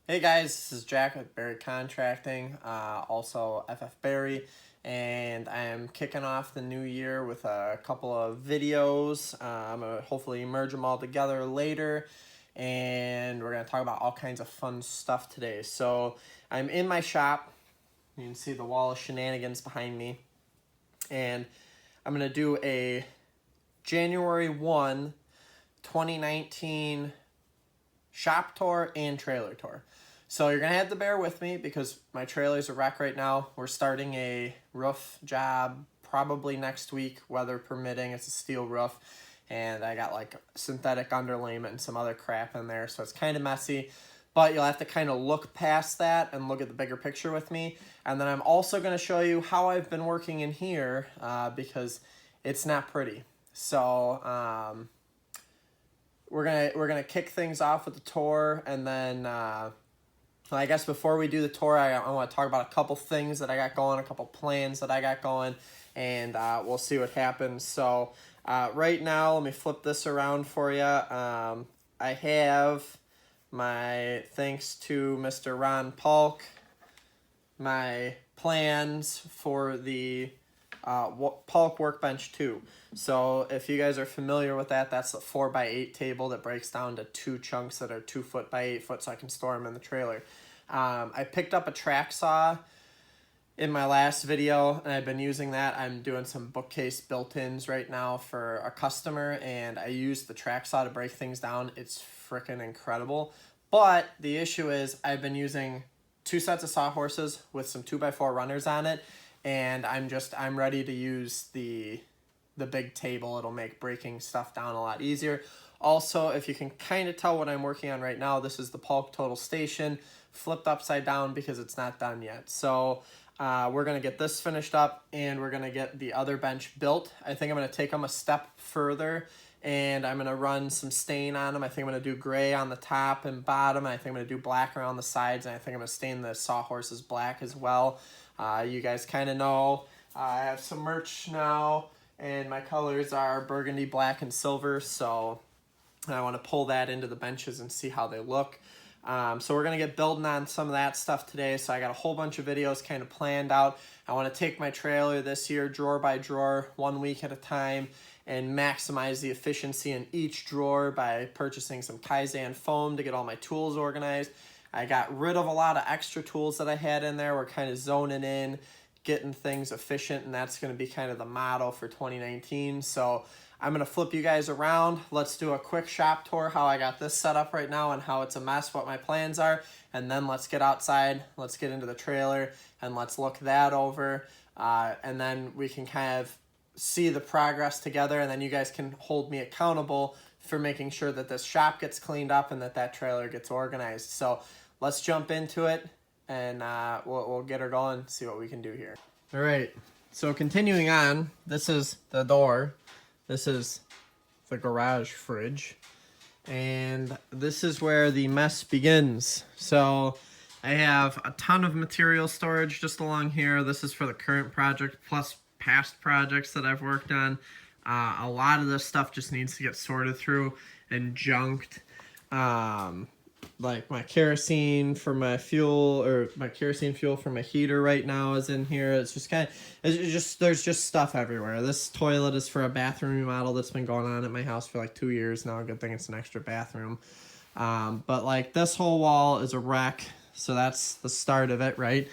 Hey guys, this is Jack with Berry Contracting, also FF Berry, and I am kicking off the new year with a couple of videos. I'm going to hopefully merge them all together later, and we're going to talk about all kinds of fun stuff today. So I'm in my shop. You can see the wall of shenanigans behind me, and I'm going to do a January 1, 2019 shop tour and trailer tour. So you're gonna have to bear with me because my trailer's a wreck right now. We're starting a roof job probably next week, weather permitting. It's a steel roof, and I got like synthetic underlayment and some other crap in there, so it's kind of messy. But you'll have to kind of look past that and look at the bigger picture with me. And then I'm also going to show you how I've been working in here because it's not pretty. So we're gonna kick things off with the tour, and then I guess before we do the tour, I want to talk about a couple things that I got going, a couple plans that I got going, and we'll see what happens. So right now, let me flip this around for you. I have my thanks to Mr. Ron Polk, my plans for the Polk Workbench 2. So if you guys are familiar with that, that's a 4x8 table that breaks down to two chunks that are 2 foot by 8 foot, so I can store them in the trailer. I picked up a track saw in my last video, and I've been using that. I'm doing some bookcase built-ins right now for a customer, and I used the track saw to break things down. It's freaking incredible. But the issue is I've been using 2 sets of sawhorses with some 2x4 runners on it, and I'm ready to use the big table. It'll make breaking stuff down a lot easier. Also, if you can kind of tell what I'm working on right now, this is the Polk Total Station flipped upside down because it's not done yet. So we're going to get this finished up, and we're going to get the other bench built. I think I'm going to take them a step further, and I'm going to run some stain on them. I think I'm going to do gray on the top and bottom, and I think I'm going to do black around the sides, and I think I'm going to stain the sawhorses black as well. You guys kind of know I have some merch now, and my colors are burgundy, black, and silver, so I want to pull that into the benches and see how they look. So we're going to get building on some of that stuff today. So I got a whole bunch of videos kind of planned out. I want to take my trailer this year drawer by drawer, 1 week at a time, and maximize the efficiency in each drawer by purchasing some Kaizen foam to get all my tools organized. I got rid of a lot of extra tools that I had in there. We're kind of zoning in, getting things efficient, and that's going to be kind of the motto for 2019. So I'm going to flip you guys around. Let's do a quick shop tour, how I got this set up right now and how it's a mess, what my plans are, and then let's get outside, let's get into the trailer, and let's look that over, and then we can kind of see the progress together, and then you guys can hold me accountable for making sure that this shop gets cleaned up and that trailer gets organized. So let's jump into it, and we'll get her going, see what we can do here. All right, so continuing on, this is the door. This is the garage fridge, and this is where the mess begins. So I have a ton of material storage just along here. This is for the current project plus past projects that I've worked on. A lot of this stuff just needs to get sorted through and junked. Like my kerosene for my fuel, or my kerosene fuel for my heater right now is in here. It's just there's just stuff everywhere. This toilet is for a bathroom remodel that's been going on at my house for like 2 years now. Good thing it's an extra bathroom. But like this whole wall is a wreck, so that's the start of it, right?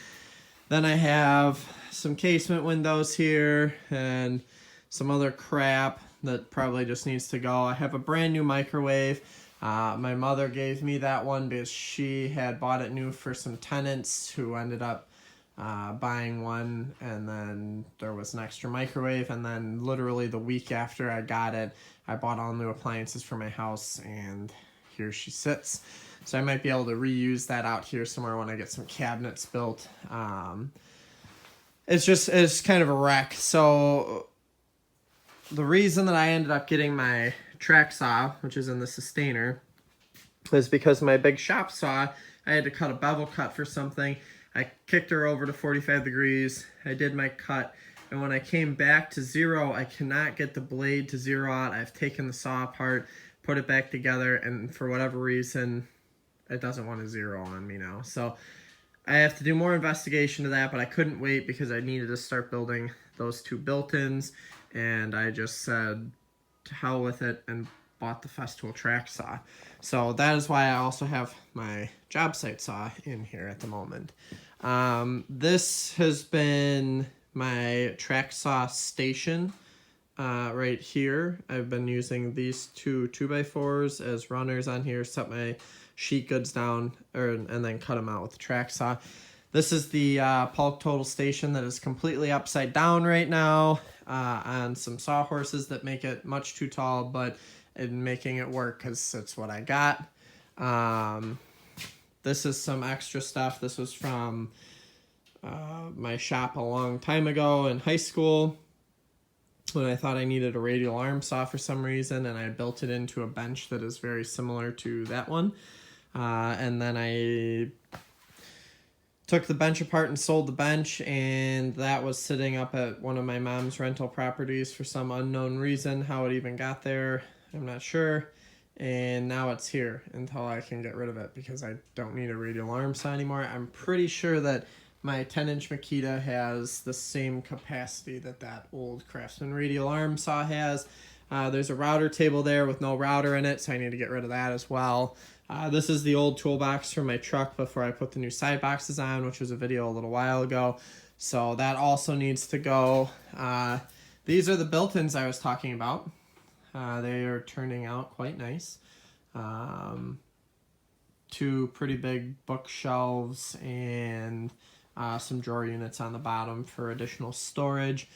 Then I have some casement windows here and some other crap that probably just needs to go. I have a brand new microwave. My mother gave me that one because she had bought it new for some tenants who ended up buying one, and then there was an extra microwave, and then literally the week after I got it, I bought all new appliances for my house, and here she sits. So I might be able to reuse that out here somewhere when I get some cabinets built. It's kind of a wreck. So the reason that I ended up getting my track saw, which is in the sustainer, is because my big shop saw, I had to cut a bevel cut for something. I kicked her over to 45 degrees. I did my cut, and when I came back to 0, I cannot get the blade to 0 out. I've taken the saw apart, put it back together, and for whatever reason, it doesn't want to zero on me now. So I have to do more investigation to that, but I couldn't wait because I needed to start building those 2 built-ins, and I just said to hell with it and bought the Festool track saw. So that is why I also have my job site saw in here at the moment. This has been my track saw station right here. I've been using these 2 2x4s as runners on here, set my sheet goods down and then cut them out with the track saw. This is the Polk Total Station that is completely upside down right now on some sawhorses that make it much too tall, but in making it work because it's what I got. This is some extra stuff. This was from my shop a long time ago in high school when I thought I needed a radial arm saw for some reason, and I built it into a bench that is very similar to that one. And then I took the bench apart and sold the bench, and that was sitting up at one of my mom's rental properties for some unknown reason. How it even got there, I'm not sure. And now it's here until I can get rid of it because I don't need a radial arm saw anymore. I'm pretty sure that my 10-inch Makita has the same capacity that that old Craftsman radial arm saw has. There's a router table there with no router in it, so I need to get rid of that as well. This is the old toolbox from my truck before I put the new side boxes on, which was a video a little while ago. So that also needs to go. These are the built-ins I was talking about. They are turning out quite nice. 2 pretty big bookshelves and some drawer units on the bottom for additional storage.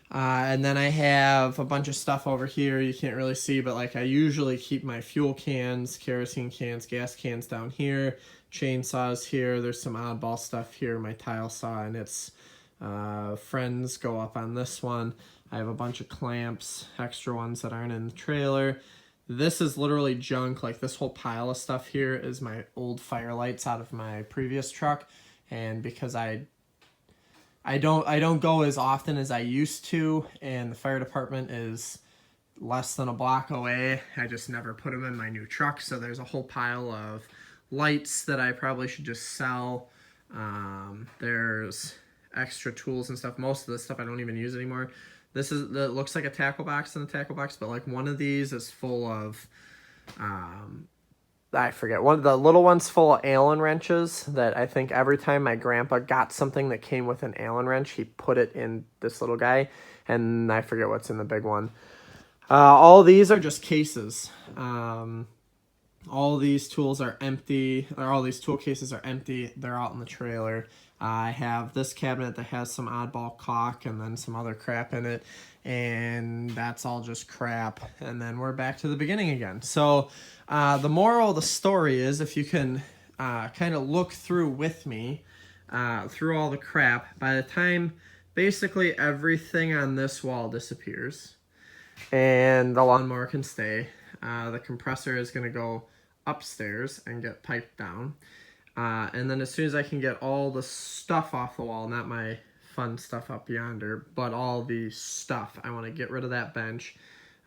And then I have a bunch of stuff over here you can't really see, but like I usually keep my fuel cans, kerosene cans, gas cans down here, chainsaws here. There's some oddball stuff here, my tile saw and its friends go up on this one. I have a bunch of clamps, extra ones that aren't in the trailer. This is literally junk. Like this whole pile of stuff here is my old firelights out of my previous truck, and because I don't go as often as I used to, and the fire department is less than a block away, I just never put them in my new truck. So there's a whole pile of lights that I probably should just sell. There's extra tools and stuff. Most of this stuff I don't even use anymore. This is that looks like a tackle box in the tackle box, but like one of these is full of I forget, one of the little ones full of Allen wrenches that I think every time my grandpa got something that came with an Allen wrench, he put it in this little guy, and I forget what's in the big one. All these are just cases. All these tools are empty, or all these tool cases are empty. They're out in the trailer. I have this cabinet that has some oddball caulk and then some other crap in it, and that's all just crap. And then we're back to the beginning again. So the moral of the story is, if you can kind of look through with me, through all the crap, by the time basically everything on this wall disappears and the lawnmower can stay, the compressor is going to go upstairs and get piped down. And then as soon as I can get all the stuff off the wall, not my fun stuff up yonder, but all the stuff, I want to get rid of that bench.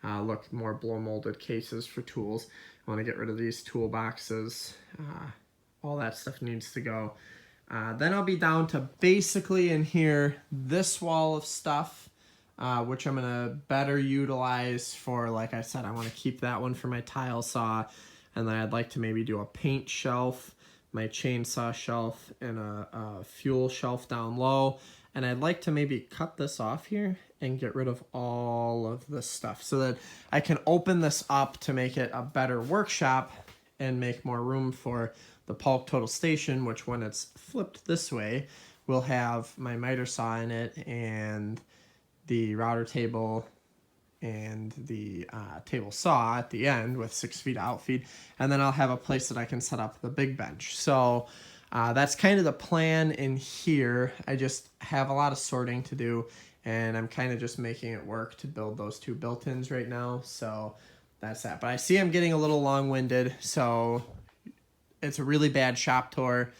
Look, more blow molded cases for tools. I want to get rid of these toolboxes. All that stuff needs to go. Then I'll be down to basically in here this wall of stuff, which I'm going to better utilize for, like I said, I want to keep that one for my tile saw. And then I'd like to maybe do a paint shelf, my chainsaw shelf, and a fuel shelf down low. And I'd like to maybe cut this off here and get rid of all of this stuff so that I can open this up to make it a better workshop and make more room for the Polk Total Station, which when it's flipped this way, will have my miter saw in it and the router table and the table saw at the end with 6 feet of outfeed, and then I'll have a place that I can set up the big bench. So that's kind of the plan in here. I just have a lot of sorting to do, and I'm kind of just making it work to build those 2 built-ins right now. So that's that. But I see I'm getting a little long-winded, so it's a really bad shop tour,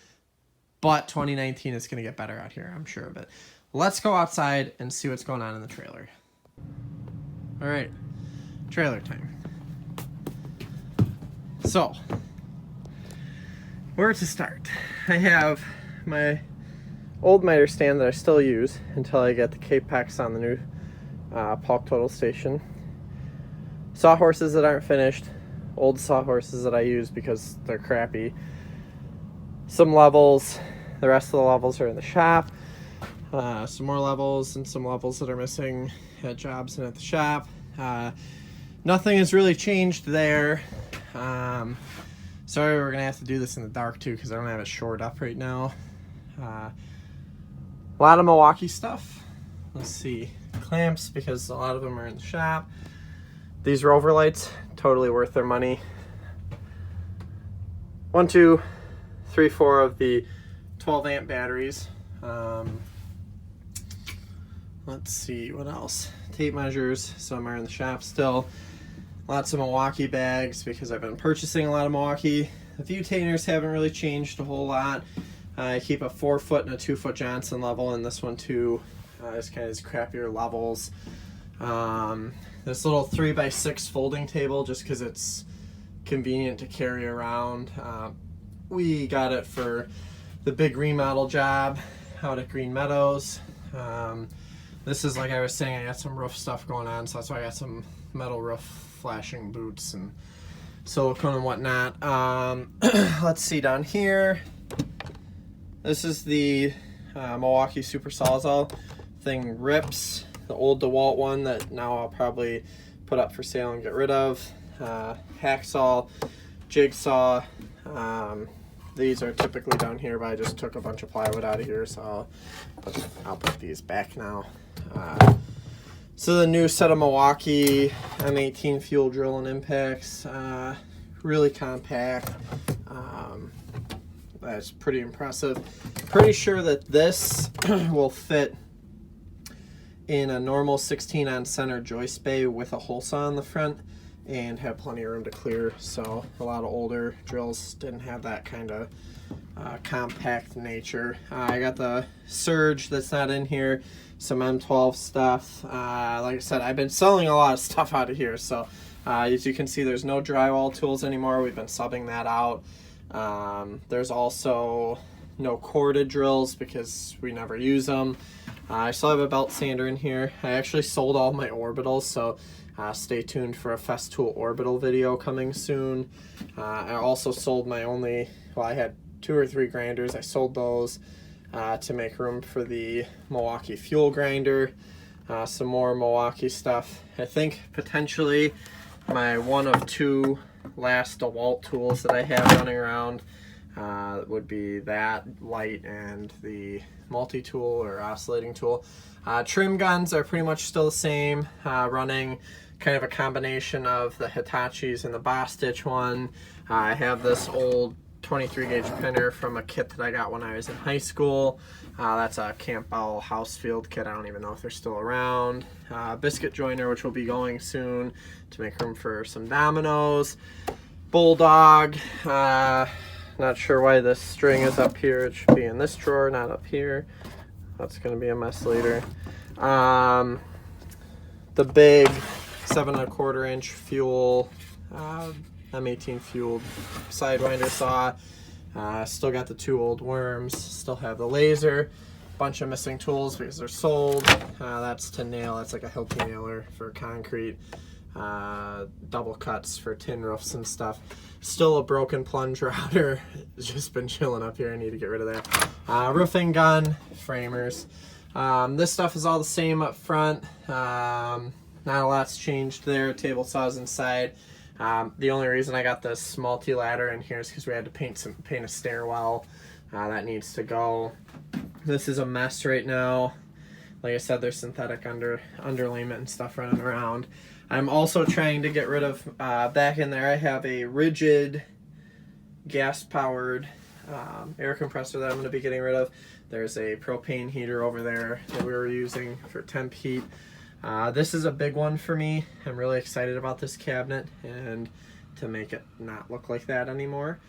but 2019 is going to get better out here, I'm sure of it. Let's go outside and see what's going on in the trailer. All right, trailer time. So, where to start? I have my old miter stand that I still use until I get the K-Pex on the new Polk Total station. Sawhorses that aren't finished, old sawhorses that I use because they're crappy. Some levels, the rest of the levels are in the shop. Some more levels and some levels that are missing at jobs and at the shop. Nothing has really changed there. Sorry, we're gonna have to do this in the dark too because I don't have it shored up right now. A lot of Milwaukee stuff. Let's see, clamps because a lot of them are in the shop. These Rover lights, totally worth their money. 1, 2, 3, 4 of the 12 amp batteries. Let's see, what else? Tape measures, some are in the shop still. Lots of Milwaukee bags because I've been purchasing a lot of Milwaukee. The butainers haven't really changed a whole lot. I keep a 4-foot and a 2-foot Johnson level, and this one too is kind of crappier levels. This little 3x6 folding table, just because it's convenient to carry around. We got it for the big remodel job out at Green Meadows. This is, like I was saying, I got some roof stuff going on, so that's why I got some metal roof flashing boots and silicone and whatnot. Let's see down here. This is the Milwaukee Super Sawzall. Thing rips. The old DeWalt one that now I'll probably put up for sale and get rid of. Hacksaw, jigsaw. These are typically down here, but I just took a bunch of plywood out of here, so I'll put these back now. So the new set of Milwaukee M18 fuel drill and impacts, really compact. That's pretty impressive. Pretty sure that this will fit in a normal 16 on center joist bay with a hole saw in the front and have plenty of room to clear. So a lot of older drills didn't have that kind of compact nature. I got the Surge that's not in here, some M12 stuff. Like I said, I've been selling a lot of stuff out of here, so as you can see, there's no drywall tools anymore. We've been subbing that out. There's also no corded drills because we never use them. I still have a belt sander in here. I actually sold all my orbitals, so stay tuned for a Festool orbital video coming soon. I also sold my only, well, I had 2 or 3 grinders. I sold those to make room for the Milwaukee fuel grinder. Some more Milwaukee stuff. I think potentially my 1 of 2 last DeWalt tools that I have running around would be that light and the multi-tool or oscillating tool. Trim guns are pretty much still the same, running kind of a combination of the Hitachis and the Bostitch one. I have this old 23 gauge pinner from a kit that I got when I was in high school. That's a Campbell Housefield kit. I don't even know if they're still around. Biscuit joiner, which will be going soon to make room for some dominoes. Bulldog. Not sure why this string is up here. It should be in this drawer, not up here. That's going to be a mess later. The big 7¼ inch fuel, M18 fueled sidewinder saw. Still got the 2 old worms. Still have the laser. Bunch of missing tools because they're sold. That's to nail. That's like a Hilti nailer for concrete. Double cuts for tin roofs and stuff. Still a broken plunge router. It's just been chilling up here. I need to get rid of that. Roofing gun, framers. This stuff is all the same up front. Not a lot's changed there. Table saws inside. The only reason I got this multi-ladder in here is because we had to paint a stairwell. That needs to go. This is a mess right now. Like I said, there's synthetic underlayment and stuff running around. I'm also trying to get rid of, back in there, I have a rigid gas-powered air compressor that I'm going to be getting rid of. There's a propane heater over there that we were using for temp heat. This is a big one for me. I'm really excited about this cabinet and to make it not look like that anymore.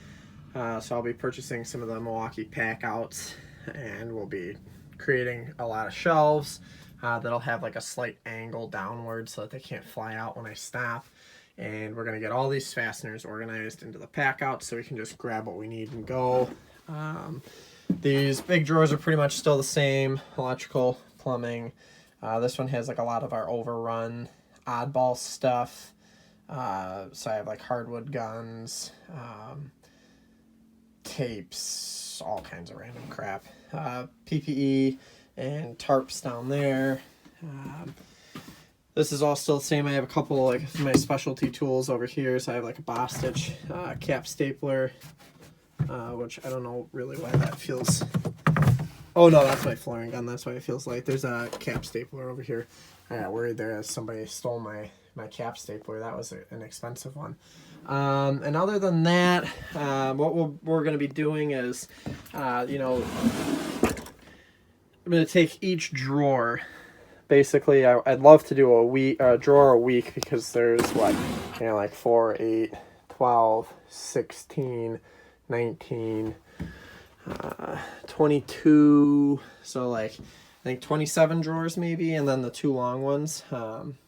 So I'll be purchasing some of the Milwaukee pack outs and we'll be creating a lot of shelves that'll have like a slight angle downward so that they can't fly out when I stop. and we're going to get all these fasteners organized into the pack out so we can just grab what we need and go. These big drawers are pretty much still the same: electrical, plumbing. This one has like a lot of our overrun oddball stuff. So I have like hardwood guns, tapes, all kinds of random crap. PPE and tarps down there. This is all still the same. I have a couple like my specialty tools over here. So I have like a Bostitch cap stapler, which I don't know really why that feels. Oh no, that's my flooring gun. That's why it feels light. There's a cap stapler over here. I got worried there as somebody stole my cap stapler. That was an expensive one. And other than that, what we're going to be doing is, I'm going to take each drawer. Basically, I'd love to do a drawer a week, because there's like 4, 8, 12, 16, 19, 22, so like I think 27 drawers maybe, and then the 2 long ones.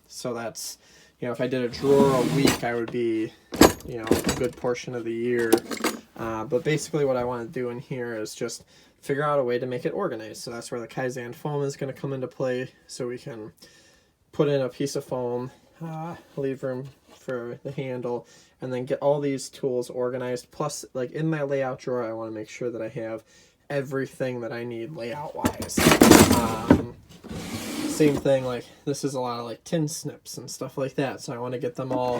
So that's, if I did a drawer a week, I would be, a good portion of the year. But basically what I want to do in here is just figure out a way to make it organized. So that's where the Kaizen foam is going to come into play. So we can put in a piece of foam, leave room for the handle, and then get all these tools organized. Plus, like in my layout drawer, I want to make sure that I have everything that I need layout wise. Same thing, like this is a lot of like tin snips and stuff like that, so I want to get them all.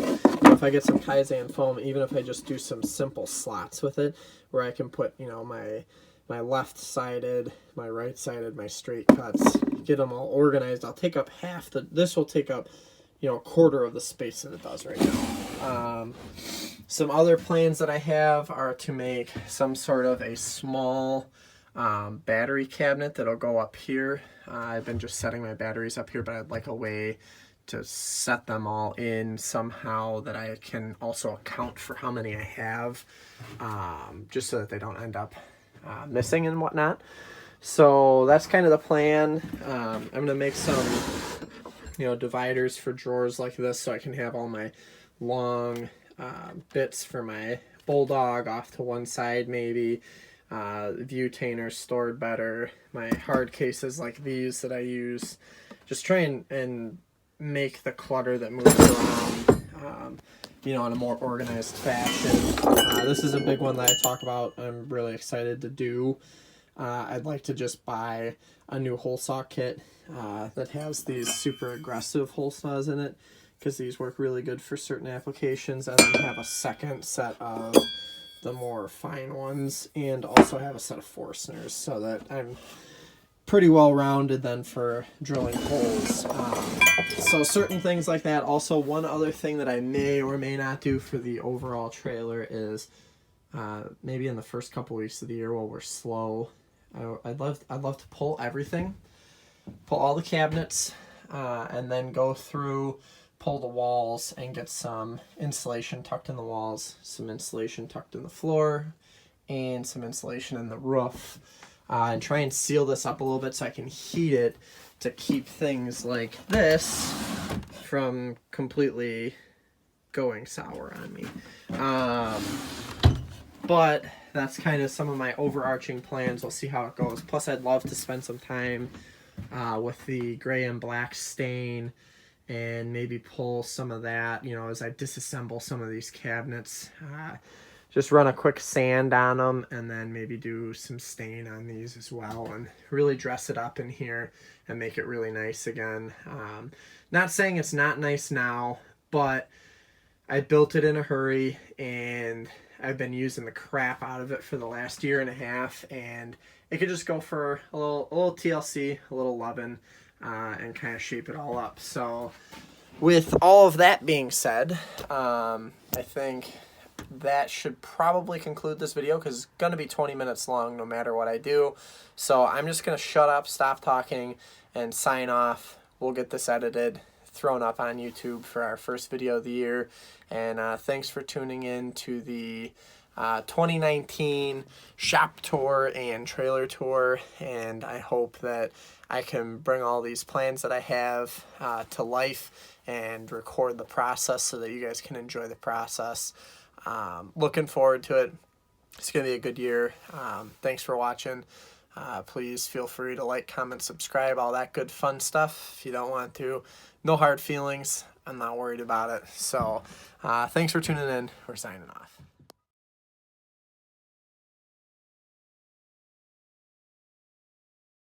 If I get some Kaizen foam, even if I just do some simple slots with it, where I can put my left sided, my right sided, my straight cuts, get them all organized. I'll take up this will take up a quarter of the space that it does right now. Some other plans that I have are to make some sort of a small battery cabinet that'll go up here. I've been just setting my batteries up here, but I'd like a way to set them all in somehow that I can also account for how many I have, just so that they don't end up missing and whatnot. So that's kind of the plan. I'm going to make some dividers for drawers like this, so I can have all my long bits for my Bulldog off to one side maybe. Viewtainers stored better, my hard cases like these that I use. Just try and make the clutter that moves around in a more organized fashion. This is a big one that I talk about. I'm really excited to do. I'd like to just buy a new hole saw kit that has these super aggressive hole saws in it, because these work really good for certain applications, and then have a second set of the more fine ones, and also have a set of Forstners, so that I'm pretty well rounded then for drilling holes. So certain things like that. Also, one other thing that I may or may not do for the overall trailer is maybe in the first couple weeks of the year while we're slow, I'd love to pull everything, pull all the cabinets, and then go through, pull the walls, and get some insulation tucked in the walls, some insulation tucked in the floor, and some insulation in the roof, and try and seal this up a little bit so I can heat it to keep things like this from completely going sour on me. But that's kind of some of my overarching plans. We'll see how it goes. Plus, I'd love to spend some time with the gray and black stain, and maybe pull some of that, as I disassemble some of these cabinets. Just run a quick sand on them, and then maybe do some stain on these as well, and really dress it up in here and make it really nice again. Not saying it's not nice now, but I built it in a hurry, and I've been using the crap out of it for the last year and a half, and it could just go for a little TLC, a little loving, and kind of shape it all up. So with all of that being said, I think that should probably conclude this video, because it's going to be 20 minutes long no matter what I do. So I'm just going to shut up, stop talking, and sign off. We'll get this edited, thrown up on YouTube for our first video of the year. And thanks for tuning in to the 2019 shop tour and trailer tour, and I hope that I can bring all these plans that I have to life and record the process so that you guys can enjoy the process. Looking forward to it. It's going to be a good year. Thanks for watching. Please feel free to like, comment, subscribe, all that good fun stuff. If you don't want to, no hard feelings. I'm not worried about it. So thanks for tuning in. We're signing off.